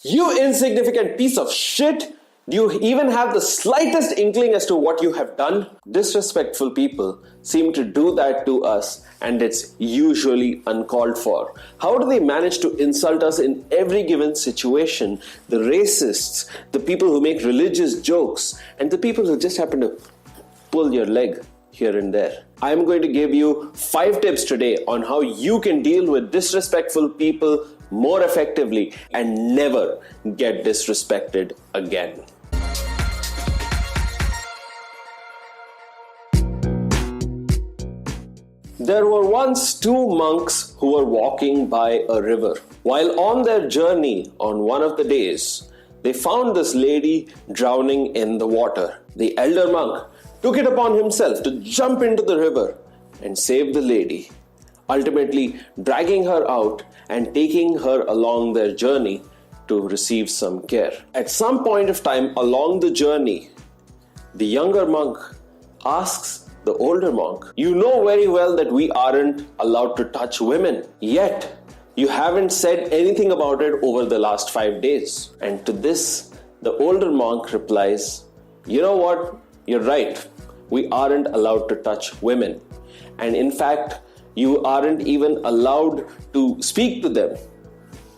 You insignificant piece of shit! Do you even have the slightest inkling as to what you have done? Disrespectful people seem to do that to us, and it's usually uncalled for. How do they manage to insult us in every given situation? The racists, the people who make religious jokes, and the people who just happen to pull your leg here and there. I'm going to give you 5 tips today on how you can deal with disrespectful people more effectively and never get disrespected again. There were once 2 monks who were walking by a river. While on their journey on one of the days, they found this lady drowning in the water. The elder monk took it upon himself to jump into the river and save the lady, ultimately dragging her out and taking her along their journey to receive some care. At some point of time along the journey, the younger monk asks the older monk, "You know very well that we aren't allowed to touch women, yet you haven't said anything about it over the last 5 days." And to this, the older monk replies, "You know what? You're right. We aren't allowed to touch women. And in fact, you aren't even allowed to speak to them.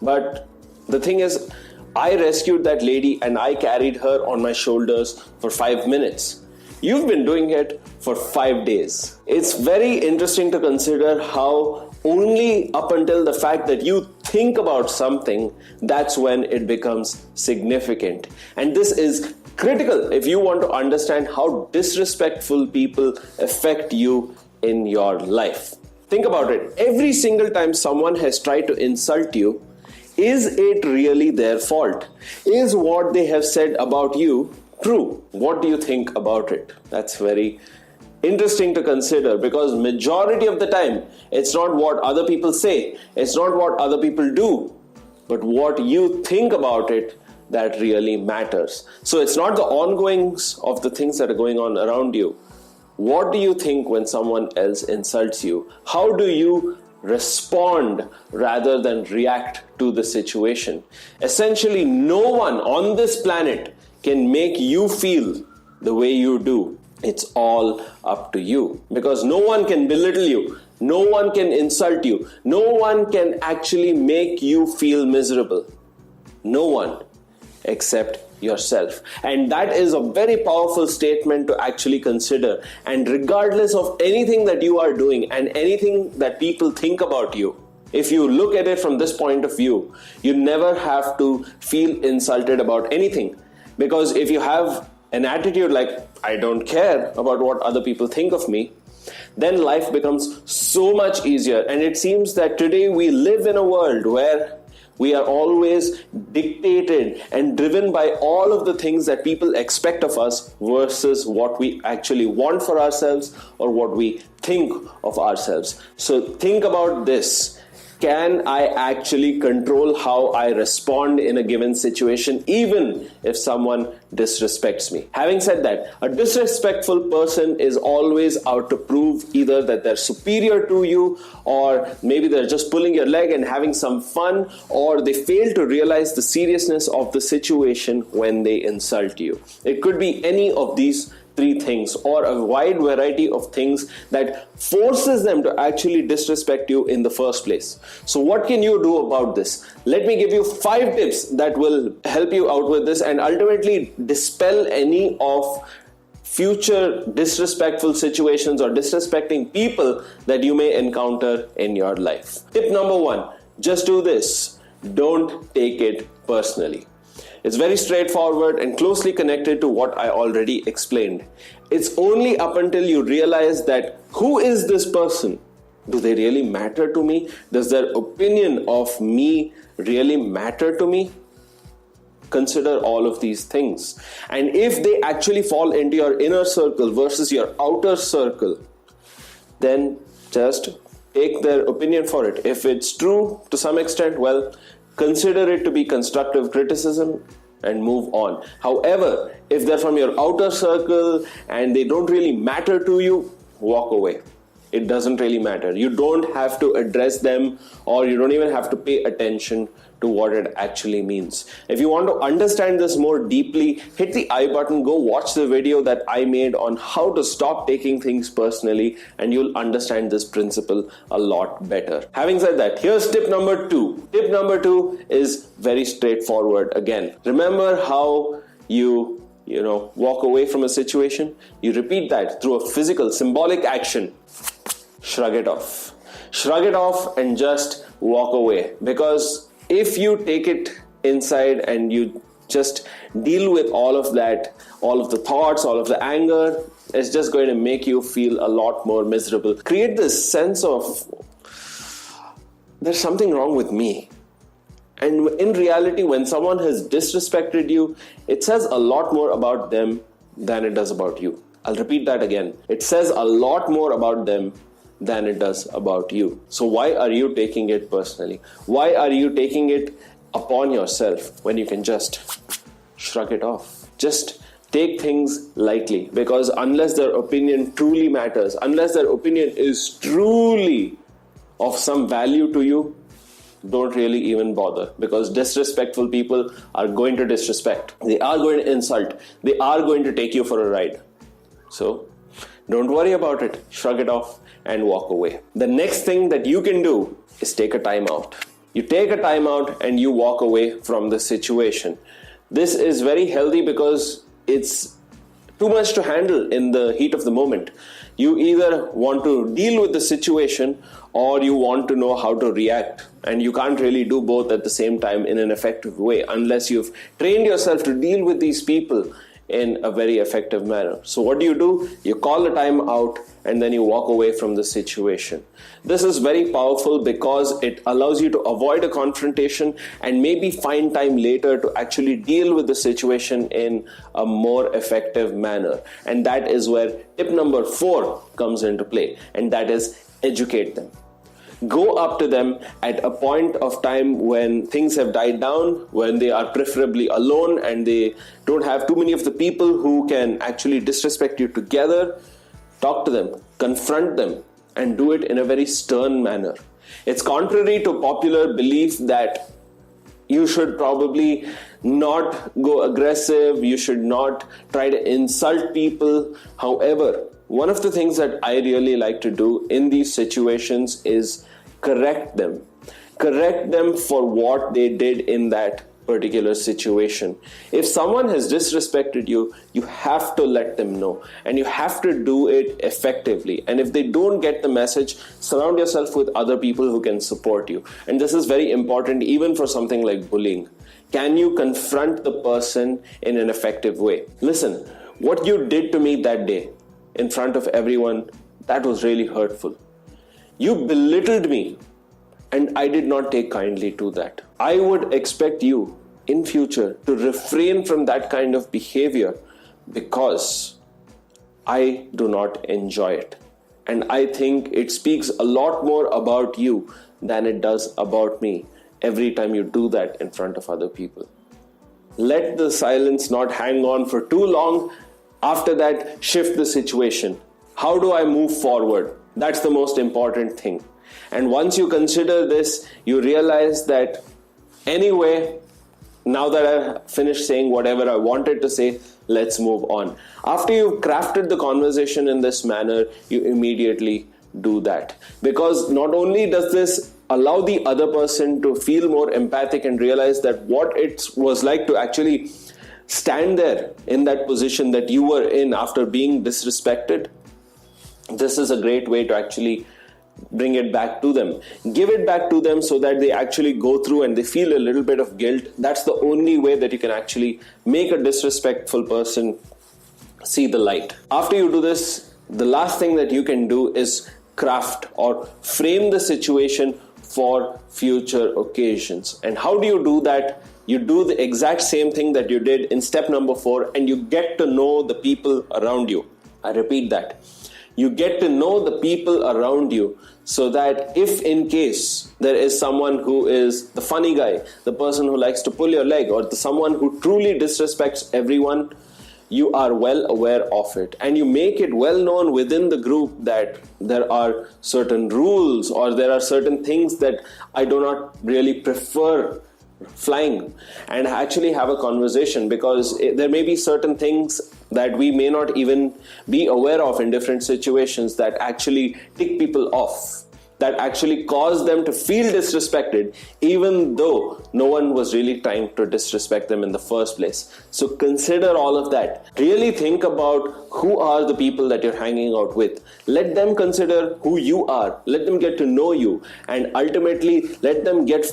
But the thing is, I rescued that lady and I carried her on my shoulders for 5 minutes. You've been doing it for 5 days." It's very interesting to consider how only up until the fact that you think about something, that's when it becomes significant. And this is critical if you want to understand how disrespectful people affect you in your life. Think about it. Every single time someone has tried to insult you, is it really their fault? Is what they have said about you true? What do you think about it? That's very interesting to consider, because majority of the time, it's not what other people say, it's not what other people do, but what you think about it that really matters. So it's not the ongoings of the things that are going on around you. What do you think when someone else insults you? How do you respond rather than react to the situation? Essentially, no one on this planet can make you feel the way you do. It's all up to you, because no one can belittle you, no one can insult you, no one can actually make you feel miserable. No one except yourself. And that is a very powerful statement to actually consider. And regardless of anything that you are doing and anything that people think about you, if you look at it from this point of view, you never have to feel insulted about anything. Because if you have an attitude like, "I don't care about what other people think of me," then life becomes so much easier. And it seems that today we live in a world where we are always dictated and driven by all of the things that people expect of us versus what we actually want for ourselves or what we think of ourselves. So think about this. Can I actually control how I respond in a given situation, even if someone disrespects me? Having said that, a disrespectful person is always out to prove either that they're superior to you, or maybe they're just pulling your leg and having some fun, or they fail to realize the seriousness of the situation when they insult you. It could be any of these 3 things, or a wide variety of things that forces them to actually disrespect you in the first place. So what can you do about this? Let me give you 5 tips that will help you out with this and ultimately dispel any of future disrespectful situations or disrespecting people that you may encounter in your life. Tip number 1, just do this. Don't take it personally. It's very straightforward and closely connected to what I already explained. It's only up until you realize that who is this person? Do they really matter to me? Does their opinion of me really matter to me? Consider all of these things. And if they actually fall into your inner circle versus your outer circle, then just take their opinion for it. If it's true to some extent, well, consider it to be constructive criticism and move on. However, if they're from your outer circle and they don't really matter to you, walk away. It doesn't really matter. You don't have to address them, or you don't even have to pay attention to what it actually means. If you want to understand this more deeply, hit the I button, go watch the video that I made on how to stop taking things personally, and you'll understand this principle a lot better. Having said that, here's tip number 2. Tip number 2 is very straightforward again. Remember how you walk away from a situation? You repeat that through a physical, symbolic action. Shrug it off. Shrug it off and just walk away. Because if you take it inside and you just deal with all of that, all of the thoughts, all of the anger, it's just going to make you feel a lot more miserable. Create this sense of, there's something wrong with me. And in reality, when someone has disrespected you, it says a lot more about them than it does about you. I'll repeat that again. It says a lot more about them than it does about you. So why are you taking it personally? Why are you taking it upon yourself when you can just shrug it off? Just take things lightly, because unless their opinion truly matters, unless their opinion is truly of some value to you, don't really even bother, because disrespectful people are going to disrespect. They are going to insult. They are going to take you for a ride. So don't worry about it. Shrug it off and walk away. The next thing that you can do is take a timeout. You take a timeout and you walk away from the situation. This is very healthy because it's too much to handle in the heat of the moment. You either want to deal with the situation or you want to know how to react. And you can't really do both at the same time in an effective way unless you've trained yourself to deal with these people in a very effective manner. So what do? You call a time out and then you walk away from the situation. This is very powerful because it allows you to avoid a confrontation and maybe find time later to actually deal with the situation in a more effective manner. And that is where tip number 4 comes into play, and that is educate them. Go up to them at a point of time when things have died down, when they are preferably alone and they don't have too many of the people who can actually disrespect you together. Talk to them, confront them, and do it in a very stern manner. It's contrary to popular belief that you should probably not go aggressive, you should not try to insult people. However, one of the things that I really like to do in these situations is correct them. Correct them for what they did in that particular situation. If someone has disrespected you, you have to let them know, and you have to do it effectively. And if they don't get the message, surround yourself with other people who can support you. And this is very important even for something like bullying. Can you confront the person in an effective way? Listen, what you did to me that day in front of everyone, that was really hurtful. You belittled me, and I did not take kindly to that. I would expect you in future to refrain from that kind of behavior because I do not enjoy it. And I think it speaks a lot more about you than it does about me every time you do that in front of other people. Let the silence not hang on for too long. After that, shift the situation. How do I move forward? That's the most important thing. And once you consider this, you realize that anyway, now that I've finished saying whatever I wanted to say, let's move on. After you've crafted the conversation in this manner, you immediately do that. Because not only does this allow the other person to feel more empathic and realize that what it was like to actually stand there in that position that you were in after being disrespected, this is a great way to actually bring it back to them. Give it back to them so that they actually go through and they feel a little bit of guilt. That's the only way that you can actually make a disrespectful person see the light. After you do this, the last thing that you can do is craft or frame the situation for future occasions. And how do you do that? You do the exact same thing that you did in step number 4, and you get to know the people around you. I repeat that. You get to know the people around you so that if in case there is someone who is the funny guy, the person who likes to pull your leg, or someone who truly disrespects everyone, you are well aware of it and you make it well known within the group that there are certain rules or there are certain things that I do not really prefer flying, and actually have a conversation, because there may be certain things that we may not even be aware of in different situations that actually tick people off, that actually cause them to feel disrespected even though no one was really trying to disrespect them in the first place. So consider all of that. Really think about who are the people that you're hanging out with. Let them consider who you are. Let them get to know you, and ultimately let them get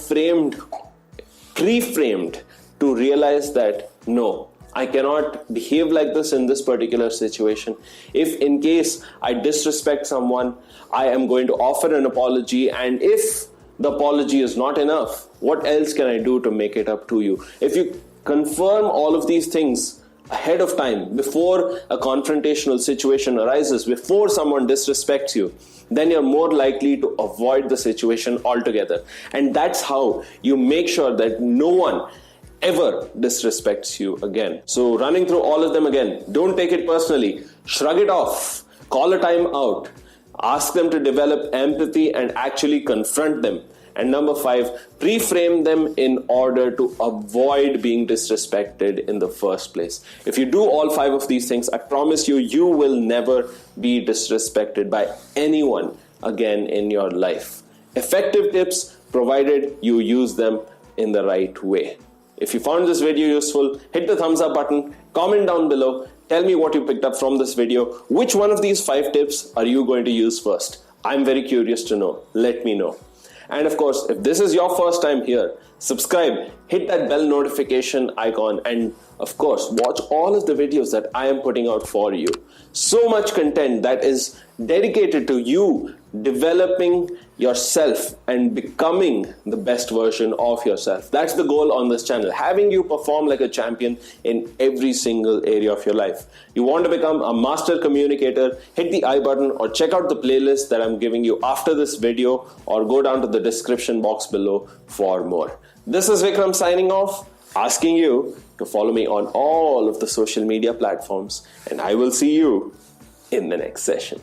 pre-framed to realize that no, I cannot behave like this in this particular situation. If in case I disrespect someone, I am going to offer an apology, and if the apology is not enough, what else can I do to make it up to you? If you confirm all of these things ahead of time, before a confrontational situation arises, before someone disrespects you, then you're more likely to avoid the situation altogether. And that's how you make sure that no one ever disrespects you again. So running through all of them again, don't take it personally. Shrug it off. Call a time out. Ask them to develop empathy and actually confront them. And number 5, pre-frame them in order to avoid being disrespected in the first place. If you do all 5 of these things, I promise you, you will never be disrespected by anyone again in your life. Effective tips, provided you use them in the right way. If you found this video useful, hit the thumbs up button, comment down below, tell me what you picked up from this video. Which one of these 5 tips are you going to use first? I'm very curious to know. Let me know. And of course, if this is your first time here, subscribe, hit that bell notification icon, and of course, watch all of the videos that I am putting out for you. So much content that is dedicated to you developing yourself and becoming the best version of yourself. That's the goal on this channel, having you perform like a champion in every single area of your life. You want to become a master communicator, hit the I button or check out the playlist that I'm giving you after this video, or go down to the description box below for more. This is Vikram signing off, asking you to follow me on all of the social media platforms, and I will see you in the next session.